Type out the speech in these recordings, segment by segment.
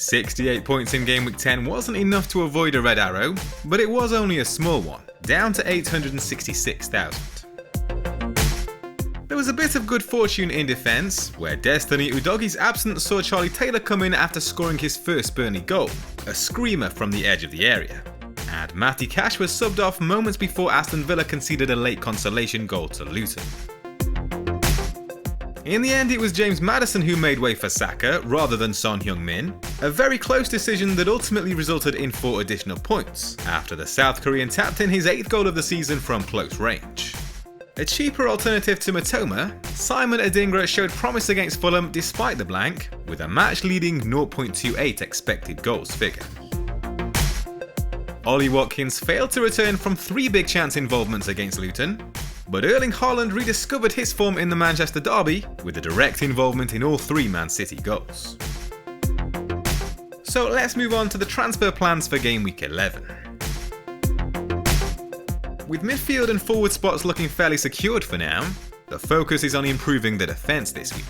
68 points in Game Week 10 wasn't enough to avoid a red arrow, but it was only a small one, down to 866,000. There was a bit of good fortune in defence, where Destiny Udoghi's absence saw Charlie Taylor come in after scoring his first Burnley goal, a screamer from the edge of the area. And Matty Cash was subbed off moments before Aston Villa conceded a late consolation goal to Luton. In the end, it was James Maddison who made way for Saka rather than Son Heung-min, a very close decision that ultimately resulted in 4 additional points, after the South Korean tapped in his 8th goal of the season from close range. A cheaper alternative to Mitoma, Simon Adingra showed promise against Fulham despite the blank, with a match-leading 0.28 expected goals figure. Ollie Watkins failed to return from 3 big chance involvements against Luton, but Erling Haaland rediscovered his form in the Manchester derby with a direct involvement in all 3 Man City goals. So let's move on to the transfer plans for Game Week 11. With midfield and forward spots looking fairly secured for now, the focus is on improving the defence this week.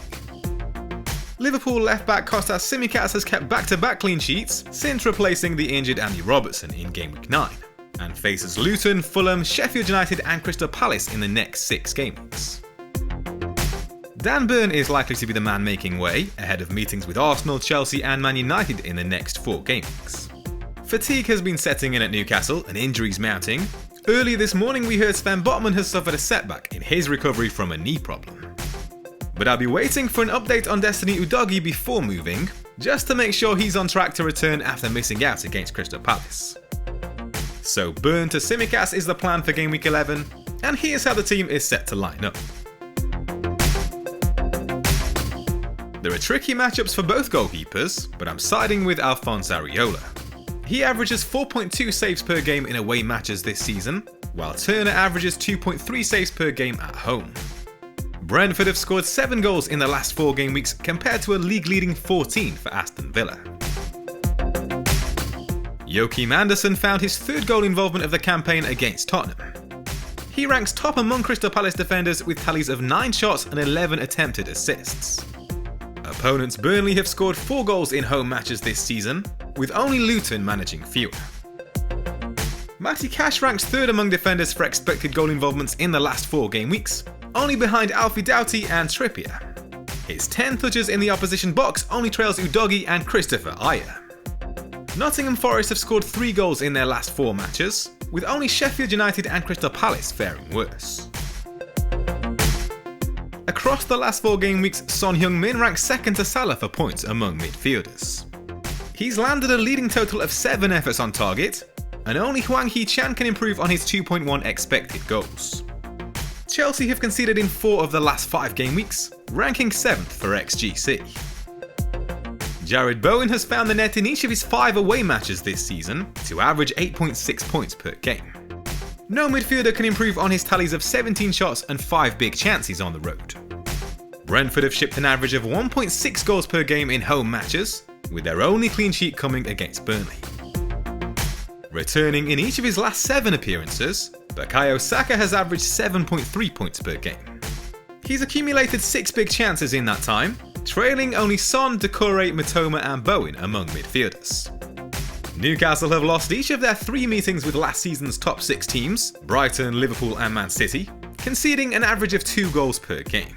Liverpool left-back Kostas Tsimikas has kept back-to-back clean sheets since replacing the injured Andy Robertson in Game Week 9, and faces Luton, Fulham, Sheffield United and Crystal Palace in the next 6 game weeks. Dan Burn is likely to be the man making way, ahead of meetings with Arsenal, Chelsea and Man United in the next 4 game weeks. Fatigue has been setting in at Newcastle and injuries mounting. Earlier this morning we heard Sven Botman has suffered a setback in his recovery from a knee problem. But I'll be waiting for an update on Destiny Udoghi before moving, just to make sure he's on track to return after missing out against Crystal Palace. So Burn to Tsimikas is the plan for Game Week 11, and here's how the team is set to line up. There are tricky matchups for both goalkeepers, but I'm siding with Alphonse Areola. He averages 4.2 saves per game in away matches this season, while Turner averages 2.3 saves per game at home. Brentford have scored 7 goals in the last 4 game weeks compared to a league-leading 14 for Aston Villa. Joachim Andersen found his 3rd goal involvement of the campaign against Tottenham. He ranks top among Crystal Palace defenders with tallies of 9 shots and 11 attempted assists. Opponents Burnley have scored 4 goals in home matches this season, with only Luton managing fewer. Matty Cash ranks 3rd among defenders for expected goal involvements in the last 4 game weeks, only behind Alfie Doughty and Trippier. His 10 touches in the opposition box only trails Udoghi and Christopher Ayer. Nottingham Forest have scored 3 goals in their last 4 matches, with only Sheffield United and Crystal Palace faring worse. Across the last 4 game weeks, Son Heung-min ranks 2nd to Salah for points among midfielders. He's landed a leading total of 7 efforts on target, and only Hwang Hee-chan can improve on his 2.1 expected goals. Chelsea have conceded in 4 of the last 5 game weeks, ranking 7th for XGC. Jared Bowen has found the net in each of his 5 away matches this season to average 8.6 points per game. No midfielder can improve on his tallies of 17 shots and 5 big chances on the road. Brentford have shipped an average of 1.6 goals per game in home matches, with their only clean sheet coming against Burnley. Returning in each of his last 7 appearances, Bukayo Saka has averaged 7.3 points per game. He's accumulated 6 big chances in that time, trailing only Son, Doucouré, Mitoma and Bowen among midfielders. Newcastle have lost each of their 3 meetings with last season's top 6 teams, Brighton, Liverpool and Man City, conceding an average of 2 goals per game.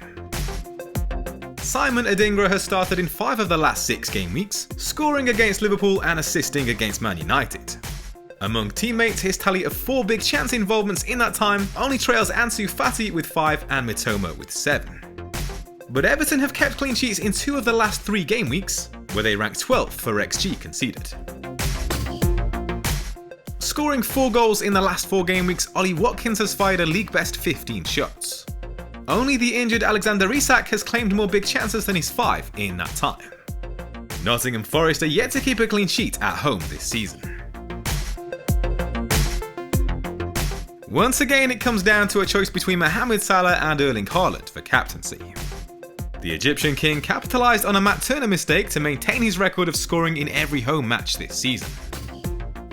Simon Adingra has started in 5 of the last 6 game weeks, scoring against Liverpool and assisting against Man United. Among teammates, his tally of 4 big chance involvements in that time only trails Ansu Fati with 5 and Mitoma with 7. But Everton have kept clean sheets in 2 of the last 3 game weeks, where they rank 12th for XG conceded. Scoring 4 goals in the last 4 game weeks, Ollie Watkins has fired a league best 15 shots. Only the injured Alexander Isak has claimed more big chances than his 5 in that time. Nottingham Forest are yet to keep a clean sheet at home this season. Once again, it comes down to a choice between Mohamed Salah and Erling Haaland for captaincy. The Egyptian king capitalised on a Matt Turner mistake to maintain his record of scoring in every home match this season.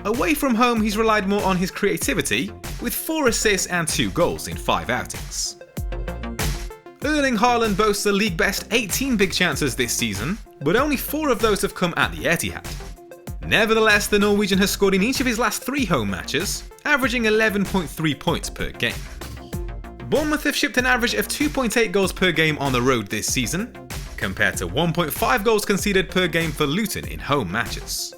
Away from home, he's relied more on his creativity, with 4 assists and 2 goals in 5 outings. Erling Haaland boasts the league best 18 big chances this season, but only 4 of those have come at the Etihad. Nevertheless, the Norwegian has scored in each of his last 3 home matches, averaging 11.3 points per game. Bournemouth have shipped an average of 2.8 goals per game on the road this season, compared to 1.5 goals conceded per game for Luton in home matches.